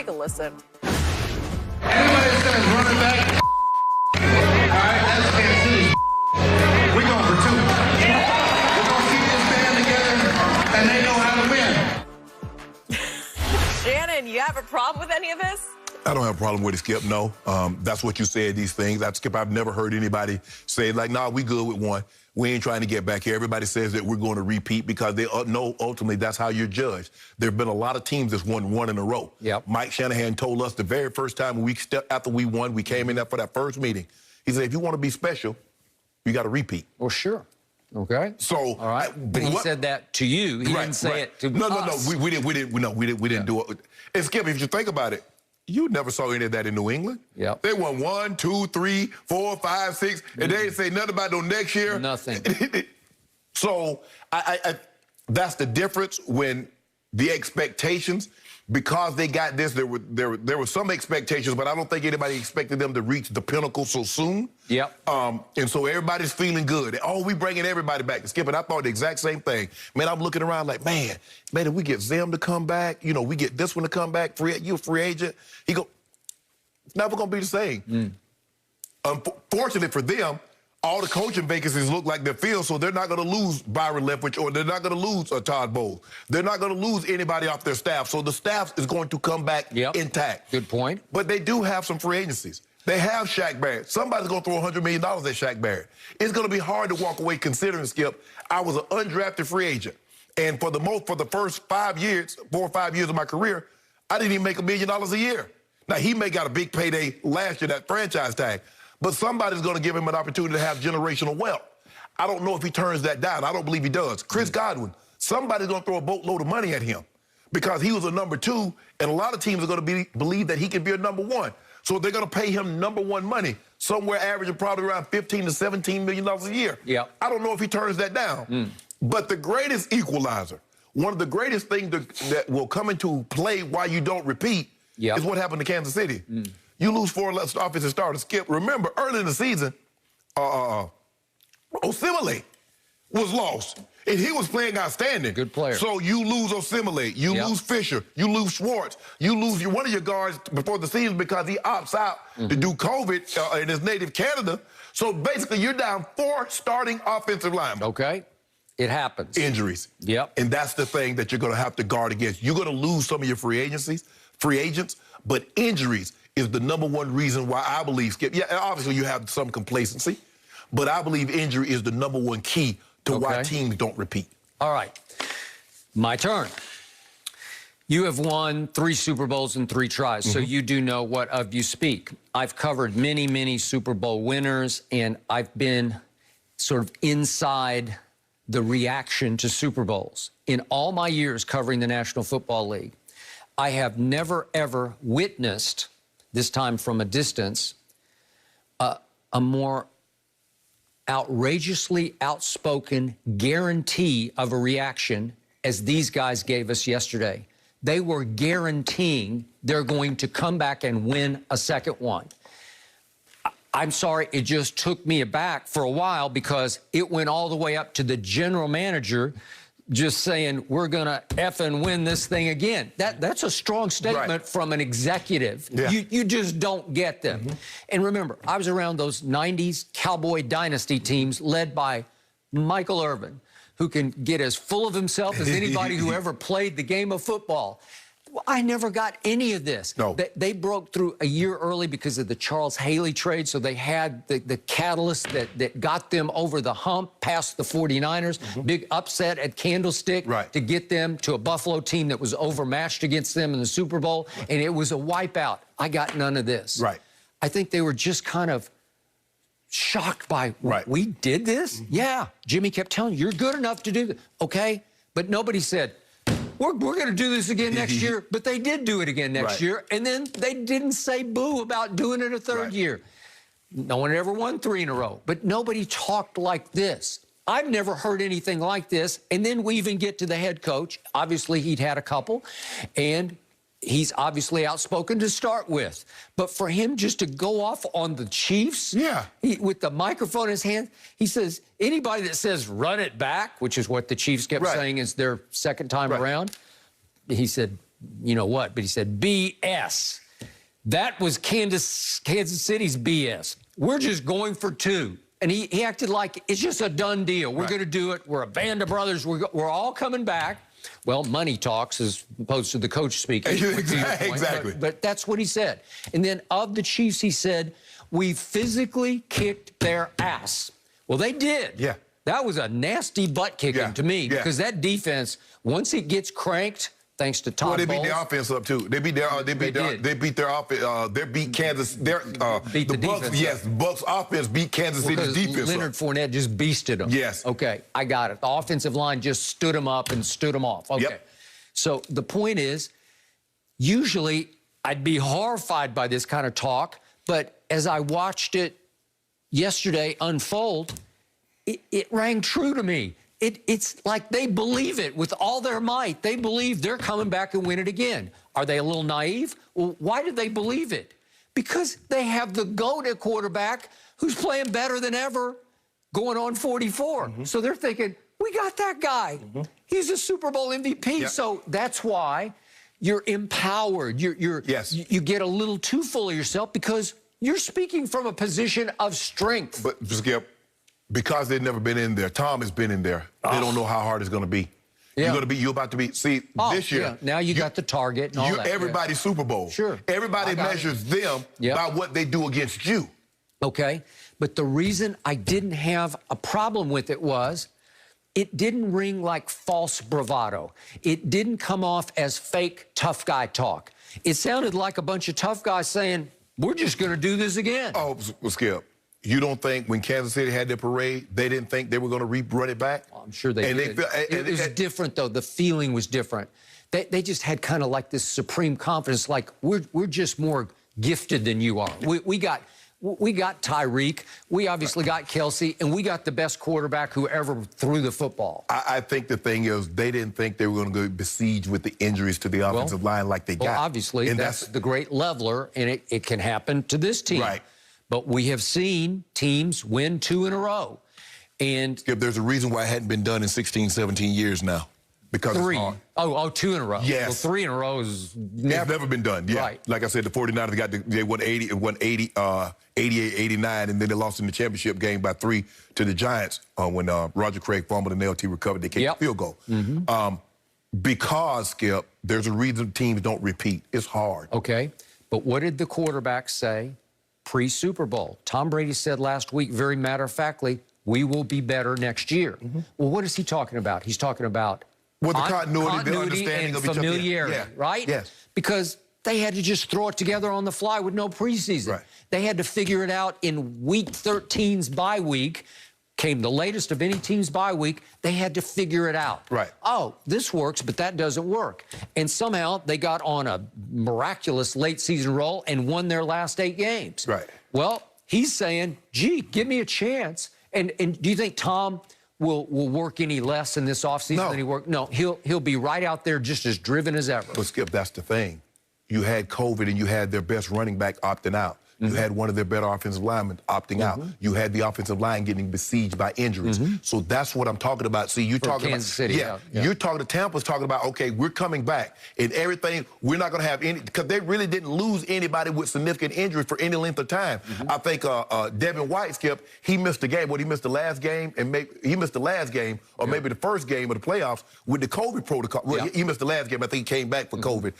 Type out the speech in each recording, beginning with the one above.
Take a listen. Anybody that says running back, all right, that's Kansas City. We're going for two. We're going to keep this band together, and they know how to win. Shannon, you have a problem with any of this? I don't have a problem with it, Skip, no. That's what you said, these things. Skip, I've never heard anybody say, like, nah, we good with one. We ain't trying to get back here. Everybody says that we're going to repeat because they know ultimately that's how you're judged. There have been a lot of teams that's won one in a row. Yep. Mike Shanahan told us the very first time after we won, we came in there for that first meeting. He said, if you want to be special, you got to repeat. Well, sure. Okay. So, all right, but he said that to you. He didn't say it to us. No. We didn't do it. And Skip, if you think about it, you never saw any of that in New England. Yep. They won 1, 2, 3, 4, 5, 6, and they didn't say nothing about no next year. Nothing. So I that's the difference when the expectations, because they got this, there were some expectations, but I don't think anybody expected them to reach the pinnacle so soon. Yep. And so everybody's feeling good. Oh, we bringing everybody back. Skip, and I thought the exact same thing. Man, I'm looking around like, man, if we get Zim to come back, you know, we get this one to come back, you a free agent. He go, it's never going to be the same. Unfortunately for them, all the coaching vacancies look like they're filled, so they're not going to lose Byron Leftwich, or they're not going to lose Todd Bowles. They're not going to lose anybody off their staff, so the staff is going to come back intact. Good point. But they do have some free agencies. They have Shaq Barrett. Somebody's going to throw $100 million at Shaq Barrett. It's going to be hard to walk away considering, Skip, I was an undrafted free agent. And for the first 5 years, 4 or 5 years of my career, I didn't even make $1 million a year. Now, he may got a big payday last year, that franchise tag. But somebody's going to give him an opportunity to have generational wealth. I don't know if he turns that down. I don't believe he does. Chris Godwin, somebody's going to throw a boatload of money at him because he was a number 2, and a lot of teams are going to believe that he can be a number 1. So they're going to pay him number 1 money, somewhere averaging probably around $15 to $17 million a year. Yeah. I don't know if he turns that down. But the greatest equalizer, one of the greatest things that will come into play while you don't repeat is what happened to Kansas City. You lose 4 offensive starters. Skip, remember, early in the season, Osimile was lost, and he was playing outstanding. Good player. So you lose Osimile, you lose Fisher, you lose Schwartz, you lose one of your guards before the season because he opts out to do COVID in his native Canada. So basically, you're down 4 starting offensive linemen. Okay. It happens. Injuries. Yep. And that's the thing that you're going to have to guard against. You're going to lose some of your free agents, but injuries is the number 1 reason why I believe, Skip, obviously you have some complacency, but I believe injury is the number 1 key to why teams don't repeat. All right. My turn. You have won 3 Super Bowls in 3 tries, so you do know what of you speak. I've covered many, many Super Bowl winners, and I've been sort of inside the reaction to Super Bowls. In all my years covering the National Football League, I have never, ever witnessed, this time from a distance, a more outrageously outspoken guarantee of a reaction as these guys gave us yesterday. They were guaranteeing they're going to come back and win a second one. I'm sorry, it just took me aback for a while because it went all the way up to the general manager just saying, we're going to effing win this thing again. That's a strong statement from an executive. Yeah. You just don't get them. And remember, I was around those 90s Cowboy Dynasty teams led by Michael Irvin, who can get as full of himself as anybody who ever played the game of football. Well, I never got any of this. No. They broke through a year early because of the Charles Haley trade, so they had the catalyst that got them over the hump past the 49ers. Big upset at Candlestick to get them to a Buffalo team that was overmatched against them in the Super Bowl, and it was a wipeout. I got none of this. I think they were just kind of shocked by, we did this? Yeah. Jimmy kept telling you, you're good enough to do this. Okay, but nobody said, we're going to do this again next year, but they did do it again next year, and then they didn't say boo about doing it a third year. No one ever won 3 in a row, but nobody talked like this. I've never heard anything like this, and then we even get to the head coach. Obviously, he'd had a couple, and he's obviously outspoken to start with. But for him just to go off on the Chiefs with the microphone in his hand, he says, anybody that says run it back, which is what the Chiefs kept saying is their second time around, he said, you know what, but he said BS. That was Kansas City's BS. We're just going for 2. And he acted like it's just a done deal. We're going to do it. We're a band of brothers. We're all coming back. Well, money talks as opposed to the coach speaking. Exactly. But that's what he said. And then of the Chiefs, he said, we physically kicked their ass. Well, they did. Yeah. That was a nasty butt kicking to me because that defense, once it gets cranked, thanks to Todd Well, they Bowles, beat their offense up too. They beat their offense. They beat Kansas. Beat the Bucks. defense. Yes, Bucks offense beat Kansas City's defense. Leonard Fournette just beasted them. Yes. Okay, I got it. The offensive line just stood them up and stood them off. Okay. Yep. So the point is, usually I'd be horrified by this kind of talk, but as I watched it yesterday unfold, it rang true to me. It's like they believe it with all their might. They believe they're coming back and win it again. Are they a little naive? Well, why do they believe it? Because they have the GOAT at quarterback who's playing better than ever, going on 44. So they're thinking, we got that guy. He's a Super Bowl MVP. So that's why you're empowered. You get a little too full of yourself because you're speaking from a position of strength. But, Skip, because they've never been in there, Tom has been in there. They don't know how hard it's going to be. You're about to be. See, this year. Now you got the target and all that. Everybody's Super Bowl. Sure. Everybody measures them by what they do against you. Okay. But the reason I didn't have a problem with it was it didn't ring like false bravado. It didn't come off as fake tough guy talk. It sounded like a bunch of tough guys saying, we're just going to do this again. Oh, well, Skip. You don't think when Kansas City had their parade, they didn't think they were going to run it back? Well, I'm sure they did. It was different, though. The feeling was different. They just had kind of like this supreme confidence, like we're just more gifted than you are. We got Tyreek, we obviously got Kelsey, and we got the best quarterback who ever threw the football. I think the thing is they didn't think they were going to go besieged with the injuries to the offensive line like they got. Well, obviously, and that's the great leveler, and it can happen to this team. Right. But we have seen teams win 2 in a row. And Skip, there's a reason why it hadn't been done in 16, 17 years now. Because 3. It's hard. Oh, 2 in a row. Yes. Well, 3 in a row is never been done. Yeah. Right. Like I said, the 49ers they won 88, 89, and then they lost in the championship game by 3 to the Giants when Roger Craig fumbled and LT recovered. They kicked the field goal. Because, Skip, there's a reason teams don't repeat. It's hard. Okay. But what did the quarterback say pre-Super Bowl? Tom Brady said last week, very matter-of-factly, we will be better next year. Well, what is he talking about? He's talking about the continuity, the understanding and of each other. familiarity, right? Yes. Because they had to just throw it together on the fly with no preseason. Right. They had to figure it out in Week 13's bye week. Came the latest of any team's bye week. They had to figure it out. Right. Oh, this works, but that doesn't work. And somehow they got on a miraculous late season roll and won their last 8 games. Right. Well, he's saying, gee, give me a chance. And do you think Tom will work any less in this offseason than he worked? No, he'll be right out there just as driven as ever. But, Skip, that's the thing. You had COVID and you had their best running back opting out. You had one of their better offensive linemen opting out. You had the offensive line getting besieged by injuries. So that's what I'm talking about. See, you're talking Kansas City, you're talking to Tampa's talking about, okay, we're coming back and everything. We're not going to have any, because they really didn't lose anybody with significant injuries for any length of time. I think Devin White, Skip, he missed the game. He missed the last game, and he missed the last game, or maybe the first game of the playoffs with the COVID protocol. Well, he missed the last game. I think he came back for COVID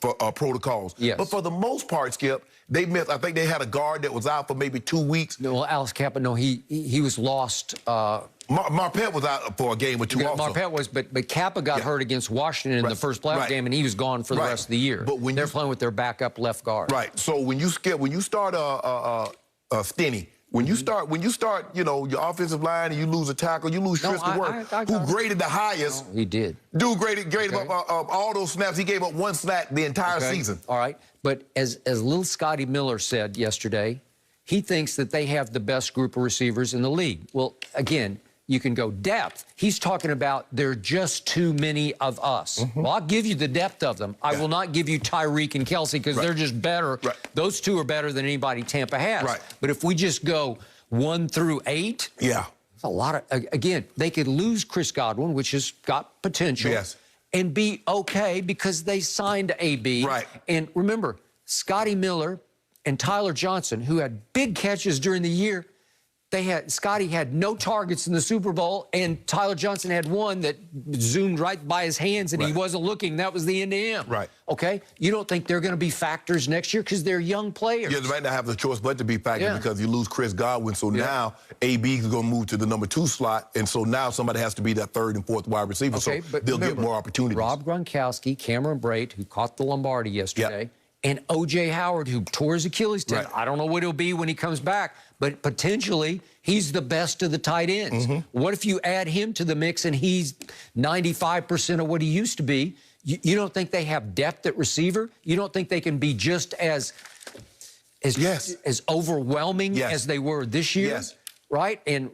for protocols. But for the most part, Skip, they missed. I think they had a guard that was out for maybe 2 weeks. No, Alex Kappa, no, he was lost. Marpet was out for a game or 2 also. Marpet was, but Kappa got hurt against Washington in the first playoff game, and he was gone for the rest of the year. But when they're playing with their backup left guard. Right. So when you start Stinney, when you start, you know, your offensive line and you lose a tackle, you lose Tristan Wirfs, who graded the highest. No, he did. Dude graded up all those snaps. He gave up 1 snap the entire season. All right. But as little Scotty Miller said yesterday, he thinks that they have the best group of receivers in the league. Well, again, you can go depth. He's talking about there are just too many of us. Well, I'll give you the depth of them. I will not give you Tyreek and Kelsey because they're just better. Those 2 are better than anybody Tampa has. But if we just go 1 through 8, it's a lot of, again, they could lose Chris Godwin, which has got potential. and be okay because they signed AB. Right. And remember, Scotty Miller and Tyler Johnson, who had big catches during the year, Scotty had no targets in the Super Bowl, and Tyler Johnson had one that zoomed right by his hands, and he wasn't looking. That was the end of him. Right. Okay? You don't think they're going to be factors next year because they're young players? Yeah, they might not have the choice but to be factors because you lose Chris Godwin. So now AB is going to move to the number 2 slot, and so now somebody has to be that 3rd and 4th wide receiver. Okay, so but they'll remember, get more opportunities. Rob Gronkowski, Cameron Brate, who caught the Lombardi yesterday, and O.J. Howard, who tore his Achilles tendon. I don't know what he'll be when he comes back, but potentially he's the best of the tight ends. What if you add him to the mix and he's 95% of what he used to be? You don't think they have depth at receiver? You don't think they can be just as overwhelming as they were this year? Yes. Right? And